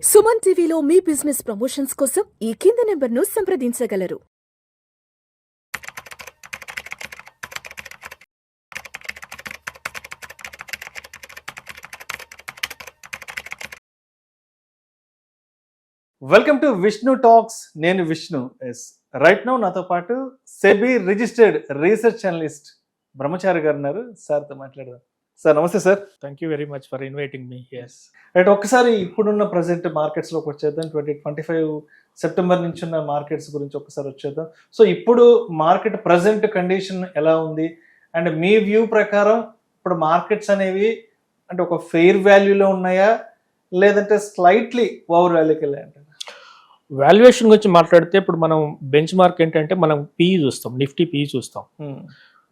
సుమన్ టీవీలో మీ business promotions కోసం ఈ కింది నెంబర్ను సంప్రదించగలరు. Welcome to Vishnu talks. నేను విష్ణు. రైట్ నౌ నాతో పాటు సెబీ రిజిస్టర్డ్ రీసెర్చ్ అనలిస్ట్ బ్రహ్మచారి గారు ఉన్నారు. సార్తో మాట్లాడదాం. సార్ నమస్తే sir. Thank you very much for inviting me. Yes right. ఒక్కసారి ఇప్పుడున్న ప్రజెంట్ మార్కెట్స్లోకి వచ్చేద్దాం. 2025 సెప్టెంబర్ నుంచి ఉన్న మార్కెట్స్ గురించి ఒక్కసారి వచ్చేద్దాం. సో ఇప్పుడు మార్కెట్ ప్రజెంట్ కండిషన్ ఎలా ఉంది అండ్ మీ వ్యూ ప్రకారం ఇప్పుడు మార్కెట్స్ అనేవి అంటే ఒక ఫెయిర్ వాల్యూలో ఉన్నాయా లేదంటే స్లైట్లీ ఓవర్ వాల్యూకి వెళ్ళాయంటే? వాల్యుయేషన్ గురించి మాట్లాడితే ఇప్పుడు మనం బెంచ్ మార్క్ ఏంటంటే మనం పిఈ చూస్తాం, నిఫ్టీ పిఈ చూస్తాం.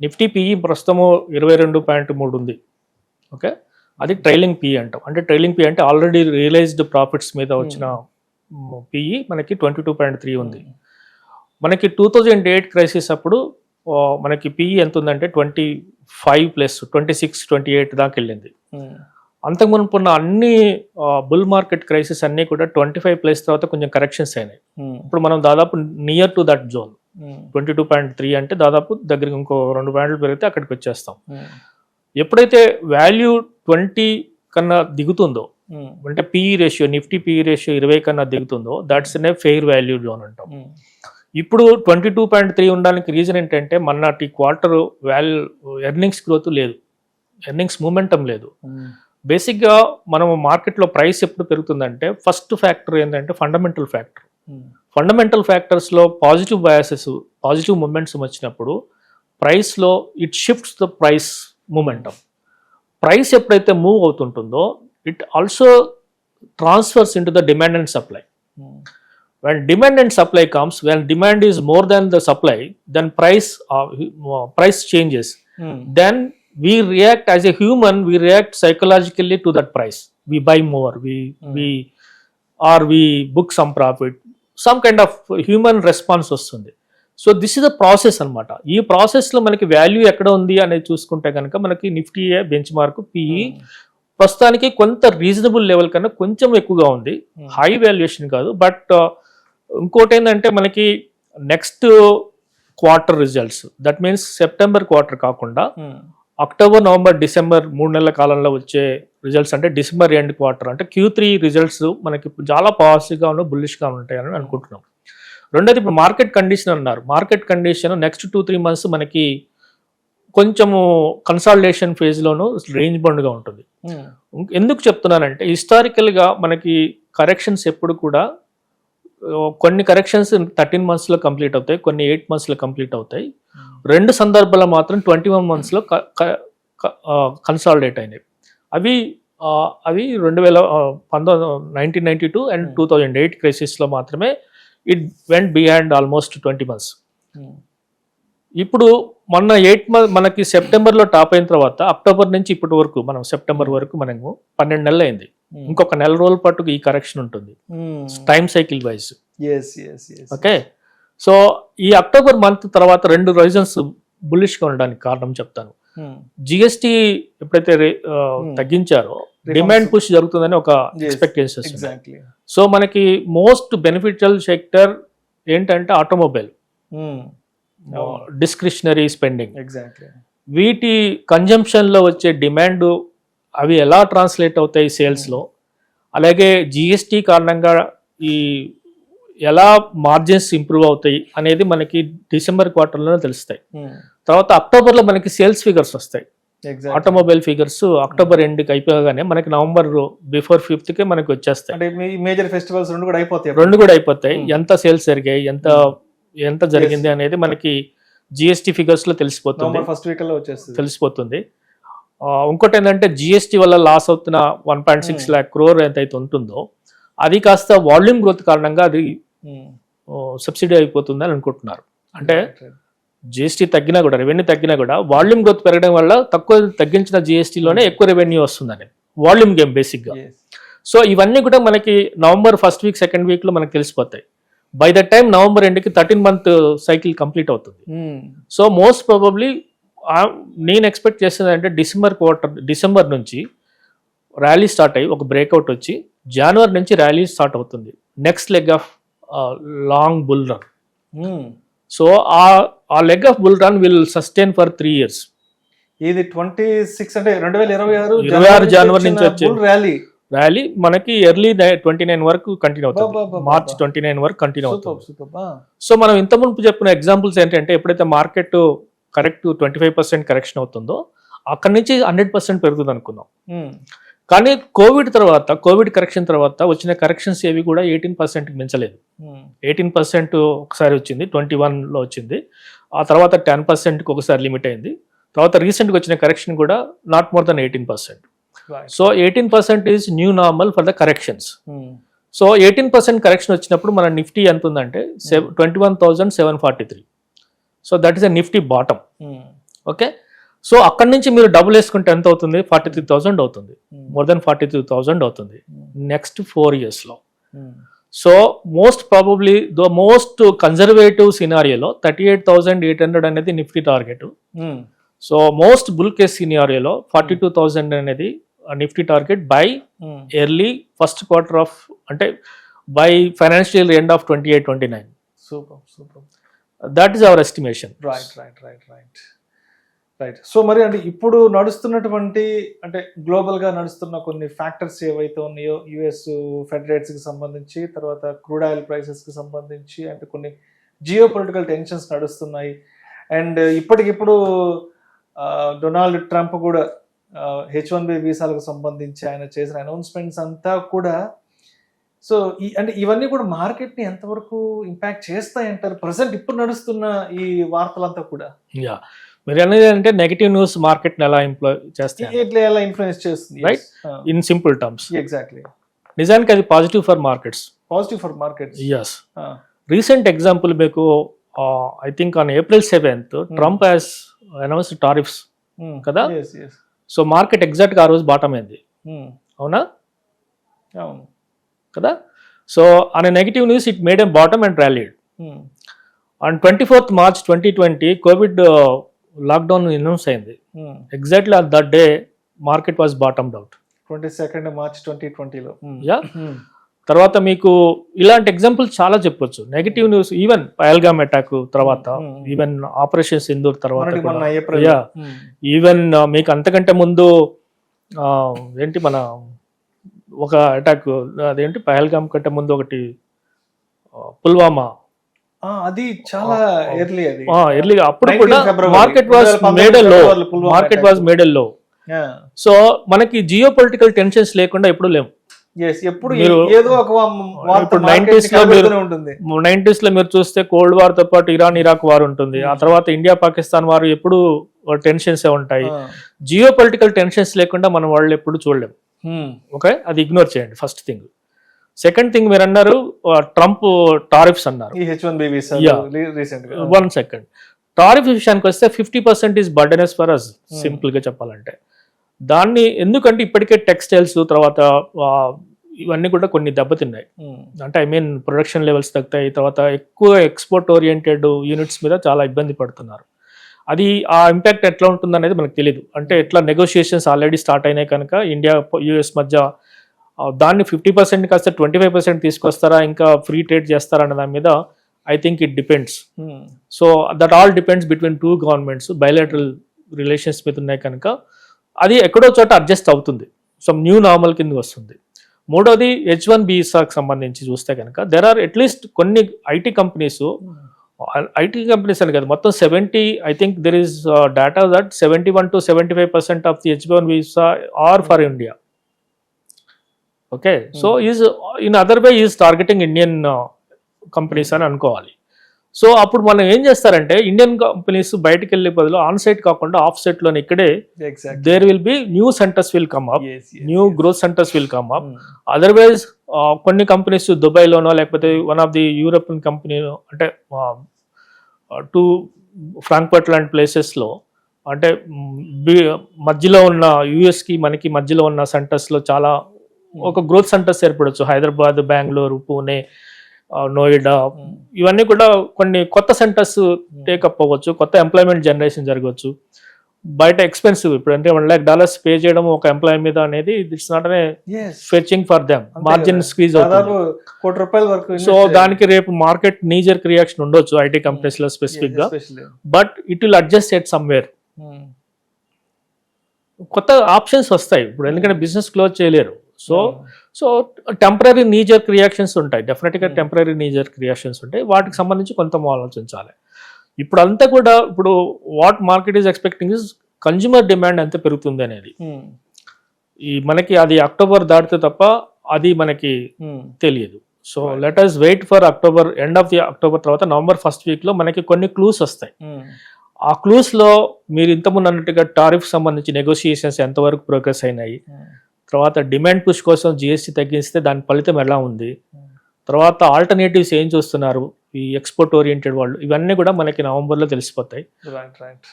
నిఫ్టీ పిఈ ప్రస్తుతము 22.3 ఉంది. ఓకే, అది ట్రైలింగ్ పిఈ అంటాం. అంటే ట్రైలింగ్ పిఈ అంటే ఆల్రెడీ రియలైజ్డ్ ప్రాఫిట్స్ మీద వచ్చిన పిఈ మనకి 22.3 ఉంది. మనకి 2008 క్రైసిస్ అప్పుడు మనకి పిఈ ఎంత ఉందంటే 25+, 26, 28 దాకా వెళ్ళింది. అంతకుముందు ఉన్న అన్ని బుల్ మార్కెట్ క్రైసిస్ అన్నీ కూడా 25+ తర్వాత కొంచెం కరెక్షన్స్ అయినాయి. ఇప్పుడు మనం దాదాపు నియర్ టు దట్ జోన్. 22.3 అంటే దాదాపు దగ్గరికి ఇంకో 2 పాయింట్లు పెరిగితే అక్కడికి వచ్చేస్తాం. ఎప్పుడైతే వాల్యూ 20 కన్నా దిగుతుందో, అంటే P E ratio, Nifty P E ratio 20 కన్నా దిగుతుందో, that's a fair value zone అంటాం. ఇప్పుడు 22.3 ఉండడానికి రీజన్ ఏంటంటే మొన్నటి క్వార్టర్ ఎర్నింగ్స్ గ్రోత్ లేదు, ఎర్నింగ్స్ మూమెంటం లేదు. బేసిక్గా మనం మార్కెట్లో ప్రైస్ ఎప్పుడు పెరుగుతుందంటే ఫస్ట్ ఫ్యాక్టర్ ఏంటంటే ఫండమెంటల్ ఫ్యాక్టర్. ఫండమెంటల్ ఫ్యాక్టర్స్లో పాజిటివ్ బయాసెస్, పాజిటివ్ మూమెంట్స్ వచ్చినప్పుడు ప్రైస్లో it shifts the price momentum. Price ఎప్పుడైతే మూవ్ అవుతుంటుందో it also transfers into the demand and supply. When demand and supply comes, when demand is more than the supply, then price changes. Then we react as a human, we react psychologically to that price. We buy more, we book some profit, some kind of human response వస్తుంది. So this is the process అనమాట. ఈ ప్రాసెస్లో మనకి value ఎక్కడ ఉంది అనేది చూసుకుంటే కనుక మనకి నిఫ్టీ బెంచ్ మార్క్ పిఈ ప్రస్తుతానికి కొంత రీజనబుల్ లెవెల్ కన్నా కొంచెం ఎక్కువగా ఉంది. హై వాల్యుయేషన్ కాదు. బట్ ఇంకోటి ఏంటంటే మనకి next quarter results, that means September quarter కాకుండా అక్టోబర్, నవంబర్, డిసెంబర్ 3 నెలల కాలంలో వచ్చే రిజల్ట్స్, అంటే డిసెంబర్ ఎండ్ క్వార్టర్ అంటే Q3 రిజల్ట్స్ మనకి చాలా పాజిటివ్గా ఉన్న బుల్లిష్గా ఉంటాయని అనుకుంటున్నాం. రెండోది ఇప్పుడు మార్కెట్ కండిషన్ అన్నారు. మార్కెట్ కండిషన్ నెక్స్ట్ 2-3 మంత్స్ మనకి కొంచెము కన్సాలిడేషన్ ఫేజ్లోనూ రేంజ్ బౌండ్గా ఉంటుంది. ఎందుకు చెప్తున్నానంటే హిస్టారికల్గా మనకి కరెక్షన్స్ ఎప్పుడు కూడా కొన్ని కరెక్షన్స్ 13 మంత్స్లో కంప్లీట్ అవుతాయి, కొన్ని 8 మంత్స్లో కంప్లీట్ అవుతాయి. 2 సందర్భాల్లో మాత్రం 21 మంత్స్లో కన్సాలిడేట్ అయినాయి. అవి 1992 అండ్ 2008 క్రైసిస్లో మాత్రమే it went behind almost 20 months. ఇప్పుడు మొన్న 8 మంత్ మనకి సెప్టెంబర్లో టాప్ అయిన తర్వాత అక్టోబర్ నుంచి ఇప్పటి వరకు మనం సెప్టెంబర్ వరకు మనము 12 నెలలు అయింది. ఇంకొక 4 రోజుల పాటు ఈ కరెక్షన్ ఉంటుంది time cycle wise. Okay, so ఈ అక్టోబర్ మంత్ తర్వాత 2 రీజన్స్ బుల్లిష్గా ఉండడానికి కారణం చెప్తాను. జిఎస్టీ ఎప్పుడైతే తగ్గించారో డిమాండ్ పుష్ జరుగుతుందని ఒక ఎక్స్పెక్టేషన్స్. సో మనకి మోస్ట్ బెనిఫిషియల్ సెక్టర్ ఏంటంటే ఆటోమొబైల్, డిస్క్రిషనరీ స్పెండింగ్. వీటి కన్జంప్షన్లో వచ్చే డిమాండ్ అవి ఎలా ట్రాన్స్లేట్ అవుతాయి సేల్స్లో, అలాగే జిఎస్టీ కారణంగా ఈ ఎలా మార్జిన్స్ ఇంప్రూవ్ అవుతాయి అనేది మనకి డిసెంబర్ క్వార్టర్లోనే తెలుస్తాయి. తర్వాత అక్టోబర్లో మనకి సేల్స్ ఫిగర్స్ వస్తాయి. ఆటోమొబైల్ ఫిగర్స్ అక్టోబర్ ఎండ్కి అయిపోగానే మనకి నవంబర్ బిఫోర్ 5th మనకి వచ్చేస్తాయి. మేజర్ ఫెస్టివల్స్ రెండు కూడా అయిపోతాయి. ఎంత సేల్స్ జరిగాయి, ఎంత జరిగింది అనేది మనకి జిఎస్టీ ఫిగర్స్ లో తెలిసిపోతుంది. ఫస్ట్ వీక్ లో తెలిసిపోతుంది. ఇంకోటి ఏంటంటే జిఎస్టీ వల్ల లాస్ అవుతున్న 1.6 lakh crore ఎంతైతే ఉంటుందో అది కాస్త వాల్యూమ్ గ్రోత్ కారణంగా అది సబ్సిడీ అయిపోతుంది అని అనుకుంటున్నారు. అంటే జిఎస్టీ తగ్గినా కూడా, రెవెన్యూ తగ్గినా కూడా వాల్యూమ్ గ్రోత్ పెరగడం వల్ల తక్కువ తగ్గించిన జిఎస్టీలోనే ఎక్కువ రెవెన్యూ వస్తుందని వాల్యూమ్ గేమ్ బేసిక్గా. సో ఇవన్నీ కూడా మనకి నవంబర్ 1st వీక్ 2nd వీక్లో మనకి తెలిసిపోతాయి. బై ద టైం నవంబర్ ఎండ్కి 13 month సైకిల్ కంప్లీట్ అవుతుంది. సో మోస్ట్ ప్రాబబ్లీ నేను ఎక్స్పెక్ట్ చేసేది అంటే డిసెంబర్ నుంచి ర్యాలీ స్టార్ట్ అయ్యి ఒక బ్రేక్అవుట్ వచ్చి జనవరి నుంచి ర్యాలీ స్టార్ట్ అవుతుంది. Next leg of long bull run. So ఆ leg of bull run will sustain for 3 years. ఇది 26 అంటే 2026 జనవరి నుంచి వచ్చే ర్యాలీ మనకి ఎర్లీ 29 వరకు కంటిన్యూ అవుతుంది. మార్చ్ 29 వరకు కంటిన్యూ అవుతుంది. సో మనం ఇంత మునుపు చెప్పిన ఎగ్జాంపుల్స్ ఏంటంటే ఎప్పుడైతే మార్కెట్ కరెక్ట్ 25% కరెక్షన్ అవుతుందో అక్కడి నుంచి 100% పెరుగుతుంది అనుకుందాం. కానీ కోవిడ్ కరెక్షన్ తర్వాత వచ్చిన కరెక్షన్స్ ఏవి కూడా 18% మించలేదు. 18% ఒకసారి వచ్చింది, 21లో వచ్చింది, ఆ తర్వాత 10% ఒకసారి లిమిట్ అయింది. తర్వాత రీసెంట్గా వచ్చిన కరెక్షన్ కూడా not more than 18%. So 18% is new normal for the corrections. So 18% correction వచ్చినప్పుడు మన నిఫ్టీ ఎంత ఉందంటే 21,743. So that is a Nifty bottom. Okay, so అక్కడి నుంచి మీరు డబుల్ వేసుకుంటే ఎంత అవుతుంది? 43,000 అవుతుంది, మోర్ దెన్ 43,000 అవుతుంది నెక్స్ట్ 4 yearsలో. So most probably the most conservative సినారియోలో 38,800 అనేది Nifty target. So most bull case సినారియోలో 42,000 అనేది Nifty target by early first quarter of, అంటే by financial end of 28-29. Super. That is our estimation. Right. So మరి అంటే ఇప్పుడు నడుస్తున్నటువంటి అంటే గ్లోబల్ గా నడుస్తున్న కొన్ని ఫ్యాక్టర్స్ ఏవైతే ఉన్నాయో, యుఎస్ ఫెడ్ రేట్స్ కి సంబంధించి, తర్వాత క్రూడ్ ఆయిల్ ప్రైసెస్ కి సంబంధించి, అంటే కొన్ని జియో పొలిటికల్ టెన్షన్స్ నడుస్తున్నాయి. అండ్ ఇప్పటికిప్పుడు డొనాల్డ్ ట్రంప్ కూడా H1B వీసాలకు సంబంధించి ఆయన చేసిన అనౌన్స్మెంట్స్ అంతా కూడా, సో అంటే ఇవన్నీ కూడా మార్కెట్ ని ఎంతవరకు ఇంపాక్ట్ చేస్తాయంటారు ప్రజెంట్ ఇప్పుడు నడుస్తున్న ఈ వార్తలంతా కూడా? మీరు అనేది అంటే నెగటివ్ న్యూస్ మార్కెట్ ని ఎలా ఎలా ఇన్ఫ్లుయెన్స్ చేస్తుంది, right? In simple terms. Exactly. నిజానికి అది positive for markets. yes. Recent example మీకు I think on April 7th Trump has announced tariffs కదా. సో మార్కెట్ ఎగ్జాక్ట్ గా ఆ రోజు బాటమ్ అయింది, అవునా? అవును కదా. So on negative news it made a bottom and rallied. On 24th March 2020 COVID lockdown announce అయింది. Exactly on that day market was bottomed out. 22nd March 2020లో. యా. తర్వాత మీకు ఇలాంటి ఎగ్జాంపుల్ చాలా చెప్పొచ్చు. Negative news even Pahalgam attack తర్వాత, even operation Sindoor తర్వాత, even మీకు అంతకంటే ముందు ఏంటి మన ఒక అటాక్, అదేంటి పహల్గామ్ కంటే ముందు ఒకటి పుల్వామా, అది చాలా ఎర్లీ. అప్పుడు కూడా మార్కెట్ వాజ్ మేడ్ లో. సో మనకి జియో పొలిటికల్ టెన్షన్స్ లేకుండా ఎప్పుడు లేవు. ఇప్పుడు 90s లో మీరు చూస్తే కోల్డ్ వార్ తో పాటు ఇరాన్ ఇరాక్ వార్ ఉంటుంది, ఆ తర్వాత ఇండియా పాకిస్తాన్ వార్, ఎప్పుడు టెన్షన్స్ ఉంటాయి. జియో పొలిటికల్ టెన్షన్స్ లేకుండా మనం వాళ్ళు ఎప్పుడు చూడలేము. ఓకే, అది ఇగ్నోర్ చేయండి ఫస్ట్ థింగ్. సెకండ్ థింగ్, మీరు అన్నారు ట్రంప్ టారిఫ్స్ అన్నారు. వన్ సెకండ్, టారిఫ్ విషయానికి వస్తే 50% ఈజ్ బర్డెనస్ ఫర్ అస్, సింపుల్ గా చెప్పాలంటే. దాన్ని ఎందుకంటే ఇప్పటికే టెక్స్టైల్స్ తర్వాత ఇవన్నీ కూడా కొన్ని దెబ్బతిన్నాయి. అంటే ఐ మీన్ ప్రొడక్షన్ లెవెల్స్ తగ్గుతాయి, తర్వాత ఎక్కువ ఎక్స్పోర్ట్ ఓరియంటెడ్ యూనిట్స్ మీద చాలా ఇబ్బంది పడుతున్నారు. అది ఆ ఇంపాక్ట్ ఎట్లా ఉంటుంది అనేది మనకు తెలియదు. అంటే ఎట్లా నెగోషియేషన్స్ ఆల్రెడీ స్టార్ట్ అయినాయి కనుక ఇండియా యుఎస్ మధ్య దాన్ని 50% కాస్త 25% తీసుకొస్తారా, ఇంకా ఫ్రీ ట్రేడ్ చేస్తారా అనే దాని మీద I think it depends. So that all depends between two governments, bilateral relations మీద ఉన్నాయి కనుక అది ఎక్కడో చోట అడ్జస్ట్ అవుతుంది, సో న్యూ నార్మల్ కింద వస్తుంది. మూడోది H1B వీసాకి సంబంధించి చూస్తే కనుక దెర్ ఆర్ అట్లీస్ట్ కొన్ని ఐటీ కంపెనీస్ అని కదా మొత్తం 70, I think there is data that 71 to 75% of the H1B visa are for India. Okay, so is in other way is targeting Indian companies అని అనుకోవాలి. సో అప్పుడు మనం ఏం చేస్తారంటే ఇండియన్ కంపెనీస్ బయటకు వెళ్ళే బదులు ఆన్ సైట్ కాకుండా ఆఫ్ సైట్ లోనే ఇక్కడే there will be new centres will come up, new growth centres will come up. Otherwise కొన్ని కంపెనీస్ దుబాయ్లోనో లేకపోతే one of the European company అంటే టు ఫ్రాంక్ఫర్ట్ లాంటి ప్లేసెస్లో, అంటే మధ్యలో ఉన్న యుఎస్కి మనకి మధ్యలో ఉన్న సెంటర్స్లో చాలా ఒక గ్రోత్ సెంటర్స్ ఏర్పడవచ్చు. హైదరాబాద్, బెంగళూరు, పూణే, నోయిడా, ఇవన్నీ కూడా కొన్ని కొత్త సెంటర్స్ టేకప్ అవ్వచ్చు, కొత్త ఎంప్లాయ్మెంట్ జనరేషన్ జరగవచ్చు. బయట ఎక్స్పెన్సివ్. ఇప్పుడు అంటే $1,00,000 పే చేయడం ఒక ఎంప్లాయీ మీద అనేది it's not fetching for them, margin squeeze అవుతుంది. ₹1,00,00,000 వరకు. సో దానికి రేపు మార్కెట్ నీజర్ రియాక్షన్ ఉండొచ్చు ఐటీ కంపెనీస్ లో స్పెసిఫిక్ గా, but it will adjust at somewhere. కొత్త ఆప్షన్స్ వస్తాయి ఇప్పుడు, ఎందుకంటే బిజినెస్ క్లోజ్ చేయలేరు. సో టెంపరీ నీజర్ రియాక్షన్స్ ఉంటాయి, డెఫినెట్ గా టెంపరీ నీజర్ రియాక్షన్స్ ఉంటాయి, వాటికి సంబంధించి కొంత ఆలోచించాలి. ఇప్పుడు అంతా కూడా ఇప్పుడు what market is expecting is consumer demand ఎంత పెరుగుతుంది అనేది. ఈ మనకి అది అక్టోబర్ దాటితే తప్ప అది మనకి తెలియదు. So let us wait for October, end of the October తర్వాత నవంబర్ ఫస్ట్ వీక్ లో మనకి కొన్ని క్లూస్ వస్తాయి. ఆ క్లూస్ లో మీరు ఇంతకుముందు అన్నట్టుగా టారిఫ్ సంబంధించి నెగోషియేషన్స్ ఎంతవరకు ప్రోగ్రెస్ అయినాయి, తర్వాత డిమాండ్ పుష్ కోసం జిఎస్టీ తగ్గిస్తే దాని ఫలితం ఎలా ఉంది, తర్వాత ఆల్టర్నేటివ్స్ ఏం చూస్తున్నారు ఈ ఎక్స్పోర్ట్ ఓరియంటెడ్ వాళ్ళు, ఇవన్నీ కూడా మనకి నవంబర్లో తెలిసిపోతాయి. రైట్.